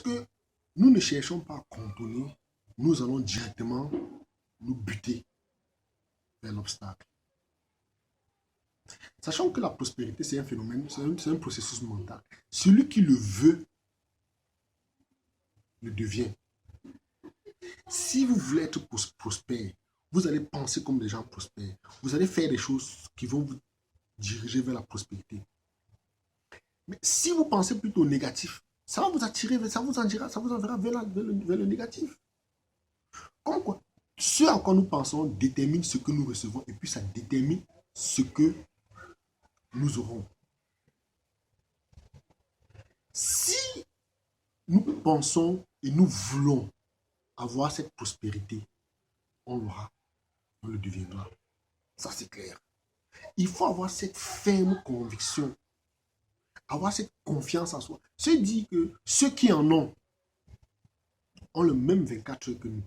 lorsque nous ne cherchons pas à contourner, nous allons directement nous buter vers l'obstacle. Sachant que la prospérité, c'est un phénomène, c'est un processus mental. Celui qui le veut, le devient. Si vous voulez être prospère, vous allez penser comme des gens prospères. Vous allez faire des choses qui vont vous diriger vers la prospérité. Mais si vous pensez plutôt négatif, ça va vous attirer, ça vous enverra vers le négatif. Comme quoi, ce à quoi nous pensons détermine ce que nous recevons et puis ça détermine ce que nous aurons. Si nous pensons et nous voulons avoir cette prospérité, on l'aura, on le deviendra. Ça, c'est clair. Il faut avoir cette ferme conviction, avoir cette confiance en soi. Se dire que ceux qui en ont le même 24 heures que nous.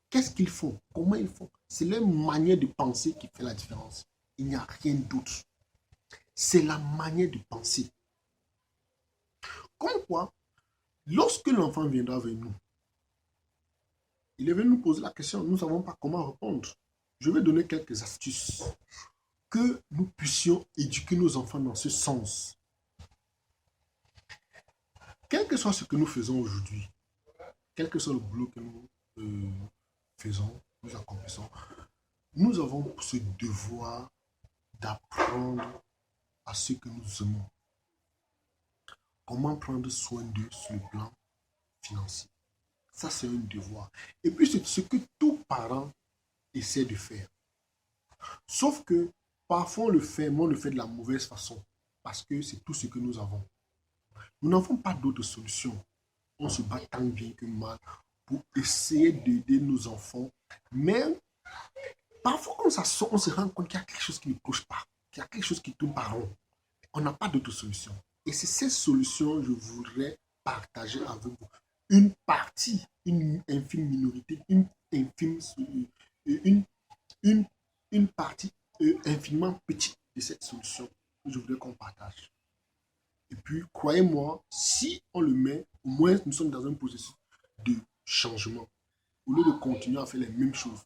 Qu'est-ce qu'ils font? Comment ils font? C'est leur manière de penser qui fait la différence. Il n'y a rien d'autre. C'est la manière de penser. Comme quoi, lorsque l'enfant viendra vers nous, il est venu nous poser la question, nous ne savons pas comment répondre. Je vais donner quelques astuces que nous puissions éduquer nos enfants dans ce sens. Quel que soit ce que nous faisons aujourd'hui, quel que soit le boulot que nous faisons, nous accomplissons, nous avons ce devoir d'apprendre à ce que nous aimons. Comment prendre soin d'eux sur le plan financier. Ça, c'est un devoir. Et puis, c'est ce que tout parent essaie de faire. Sauf que parfois, on le fait, mais on le fait de la mauvaise façon. Parce que c'est tout ce que nous avons. Nous n'avons pas d'autre solution. On se bat tant bien que mal pour essayer d'aider nos enfants. Mais parfois, quand ça sort, on se rend compte qu'il y a quelque chose qui ne cloche pas. Qu'il y a quelque chose qui tourne par rond. On n'a pas d'autre solution. Et c'est cette solution que je voudrais partager avec vous. Une partie, une infime minorité, une partie infiniment petite de cette solution que je voudrais qu'on partage. Et puis, croyez-moi, si on le met, au moins nous sommes dans un processus de changement. Au lieu de continuer à faire les mêmes choses.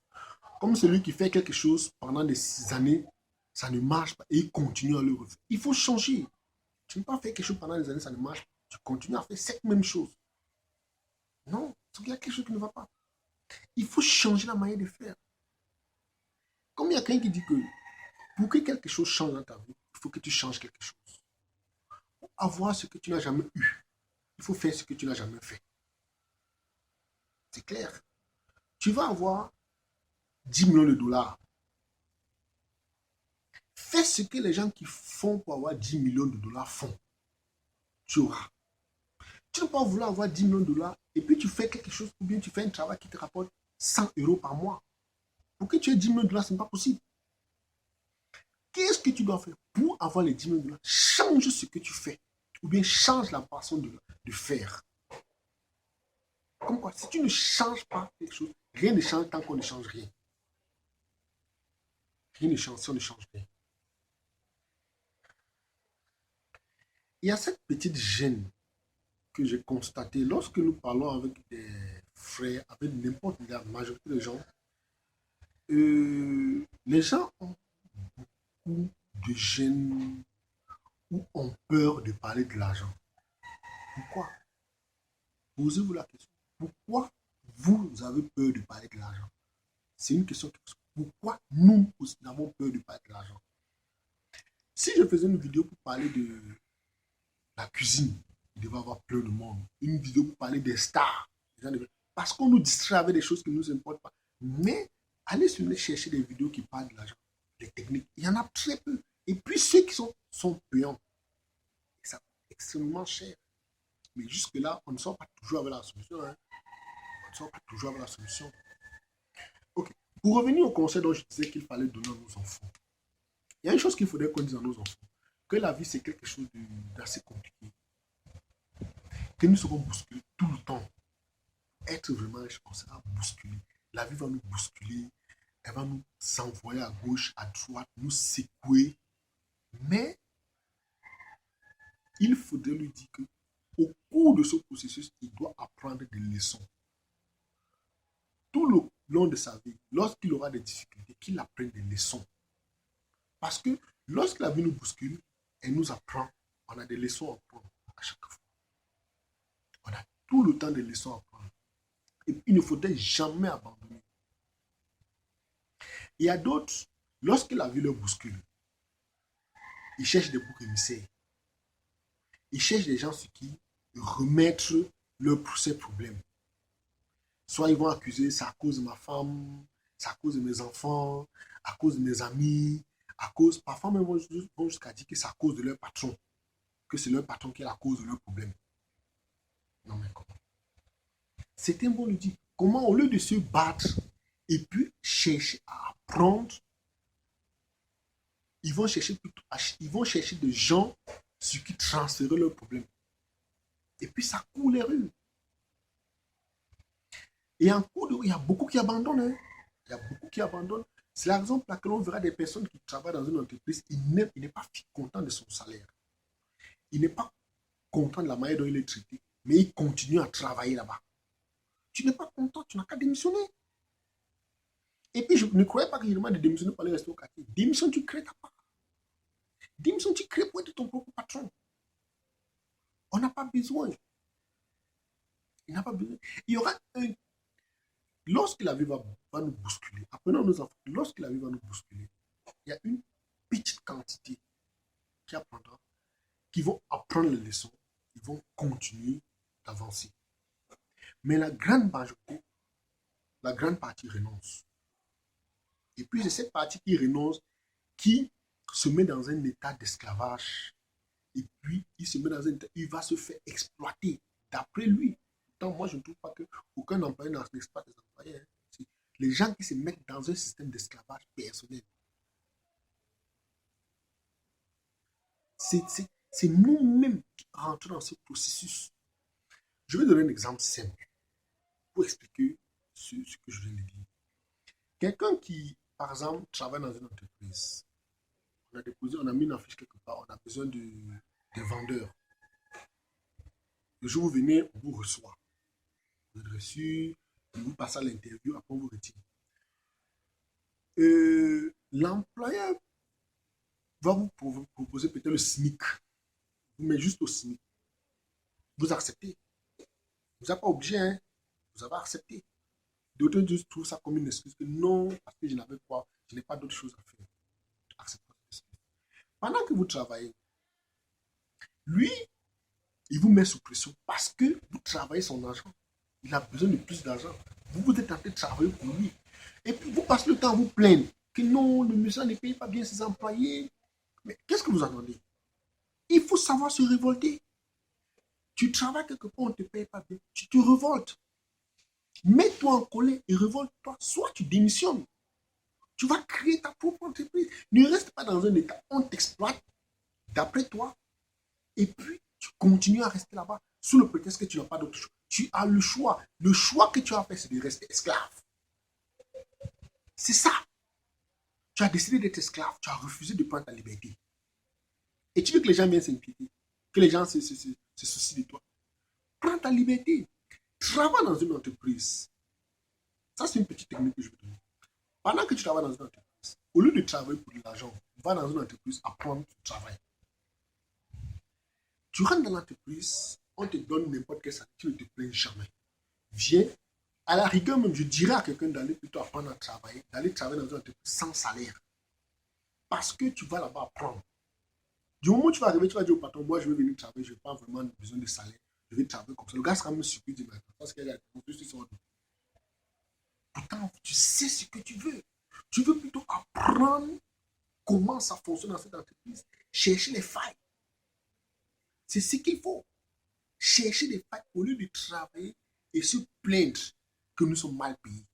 Comme celui qui fait quelque chose pendant des années, ça ne marche pas et il continue à le refaire. Il faut changer. Tu ne peux pas faire quelque chose pendant des années, ça ne marche pas. Tu continues à faire cette même chose. Non, il y a quelque chose qui ne va pas. Il faut changer la manière de faire. Comme il y a quelqu'un qui dit que pour que quelque chose change dans ta vie, il faut que tu changes quelque chose. Pour avoir ce que tu n'as jamais eu, il faut faire ce que tu n'as jamais fait. C'est clair. Tu vas avoir 10 millions de dollars. Fais ce que les gens qui font pour avoir 10 millions de dollars font. Tu auras. Tu ne peux pas vouloir avoir 10 millions de dollars et puis tu fais quelque chose ou bien tu fais un travail qui te rapporte 100 euros par mois. Pour que tu aies 10 millions de dollars, ce n'est pas possible. Qu'est-ce que tu dois faire pour avoir les 10 millions de dollars? Change ce que tu fais ou bien change la façon de faire. Comme quoi, si tu ne changes pas quelque chose, rien ne change tant qu'on ne change rien. Rien ne change si on ne change rien. Il y a cette petite gêne que j'ai constatée lorsque nous parlons avec des frères, avec n'importe la majorité des gens. Les gens ont beaucoup de gêne ou ont peur de parler de l'argent. Pourquoi? Posez-vous la question. Pourquoi vous avez peur de parler de l'argent? C'est une question. Pourquoi nous avons peur de parler de l'argent? Si je faisais une vidéo pour parler de la cuisine, il devait y avoir plein de monde. Une vidéo pour parler des stars. Parce qu'on nous distrait avec des choses qui ne nous importent pas. Mais allez chercher des vidéos qui parlent de l'argent, des techniques. Il y en a très peu. Et puis ceux qui sont payants. Et ça coûte extrêmement cher. Mais jusque-là, on ne sort pas toujours avec la solution. Hein. On ne sort pas toujours avec la solution. Ok. Pour revenir au conseil dont je disais qu'il fallait donner à nos enfants. Il y a une chose qu'il faudrait qu'on dise à nos enfants. Que la vie, c'est quelque chose d'assez compliqué. Que nous serons bousculés tout le temps. Être vraiment riche, on sera bousculé. La vie va nous bousculer. Elle va nous envoyer à gauche, à droite, nous secouer. Mais il faudrait lui dire que au cours de ce processus, il doit apprendre des leçons. Tout le long de sa vie, lorsqu'il aura des difficultés, qu'il apprenne des leçons. Parce que lorsque la vie nous bouscule, elle nous apprend, on a des leçons à apprendre à chaque fois. On a tout le temps des leçons à apprendre. Et il ne faudrait jamais abandonner. Il y a d'autres, lorsque la vie leur bouscule, ils cherchent des boucs émissaires. Ils cherchent des gens sur qui remettre ces problèmes. Soit ils vont accuser, c'est à cause de ma femme, c'est à cause de mes enfants, à cause de mes amis, à cause, parfois même vont jusqu'à dire que c'est à cause de leur patron, que c'est leur patron qui est la cause de leurs problèmes. Non mais comment? Certains vont lui dire, comment au lieu de se battre et puis chercher à apprendre, ils vont chercher des gens sur qui transférer leurs problèmes. Et puis ça coule les rues. Et en cours de route, il y a beaucoup qui abandonnent. Hein. Il y a beaucoup qui abandonnent. C'est la raison pour laquelle on verra des personnes qui travaillent dans une entreprise, il n'est pas content de son salaire. Il n'est pas content de la manière dont il est traité, mais il continue à travailler là-bas. Tu n'es pas content, tu n'as qu'à démissionner. Et puis, je ne croyais pas que je demande de démissionner pour aller rester au quartier. Démission, tu crées ta part. Démission, tu crées pour être ton propre patron. On n'a pas besoin. Il n'a pas besoin. Il y aura un... Lorsque la vie va nous bousculer, apprenons nos enfants, lorsque la vie va nous bousculer, il y a une petite quantité qui apprendra, qui vont apprendre les leçons, ils vont continuer d'avancer. Mais la grande majorité, la grande partie renonce. Et puis c'est cette partie qui renonce qui se met dans un état d'esclavage. Et puis il se met dans un état, il va se faire exploiter d'après lui. Pourtant, moi je ne trouve pas qu'aucun employé n'exploite les employés. Hein. C'est les gens qui se mettent dans un système d'esclavage personnel. C'est nous-mêmes qui rentrons dans ce processus. Je vais donner un exemple simple pour expliquer ce que je viens de dire. Quelqu'un qui, par exemple, travaille dans une entreprise, on a mis une affiche quelque part, on a besoin de vendeurs. Le jour où vous venez, on vous reçoit. Vous êtes reçu, vous passez à l'interview, après on vous retire. L'employeur va vous proposer peut-être le SMIC. Vous mettez juste au SMIC. Vous acceptez. Vous n'êtes pas obligé, hein? Vous avez accepté. D'autres juste trouvent ça comme une excuse que non, parce que je n'avais pas, je n'ai pas d'autre chose à faire. Acceptez. Pendant que vous travaillez, lui, il vous met sous pression parce que vous travaillez son argent. Il a besoin de plus d'argent. Vous êtes en train de travailler pour lui. Et puis vous passez le temps à vous plaindre que non, le monsieur ne paye pas bien ses employés. Mais qu'est-ce que vous entendez? Il faut savoir se révolter. Tu travailles quelque part, on ne te paye pas bien. Tu te révoltes. Mets-toi en colère et révolte-toi. Soit tu démissionnes. Tu vas créer ta propre entreprise. Ne reste pas dans un état. On t'exploite d'après toi. Et puis, tu continues à rester là-bas sous le prétexte que tu n'as pas d'autre choix. Tu as le choix. Le choix que tu as fait, c'est de rester esclave. C'est ça. Tu as décidé d'être esclave. Tu as refusé de prendre ta liberté. Et tu veux que les gens viennent s'inquiéter. Que les gens se soucient de toi. Prends ta liberté. Travaille dans une entreprise. Ça, c'est une petite technique que je vais te donner. Pendant que tu travailles dans une entreprise, au lieu de travailler pour de l'argent, va dans une entreprise, apprendre ton travail. Tu rentres dans l'entreprise, on te donne n'importe quel salaire, tu ne te plains jamais. Viens, à la rigueur même, je dirais à quelqu'un d'aller plutôt apprendre à travailler, d'aller travailler dans une entreprise sans salaire. Parce que tu vas là-bas apprendre. Du moment où tu vas arriver, tu vas dire au patron, moi je vais venir travailler, je n'ai pas vraiment besoin de salaire, je vais travailler comme ça. Le gars sera même surpris de m'attendre parce qu'il y a des gens. Pourtant, tu sais ce que tu veux. Tu veux plutôt apprendre comment ça fonctionne dans cette entreprise. Chercher les failles. C'est ce qu'il faut. Chercher des failles au lieu de travailler et se plaindre que nous sommes mal payés.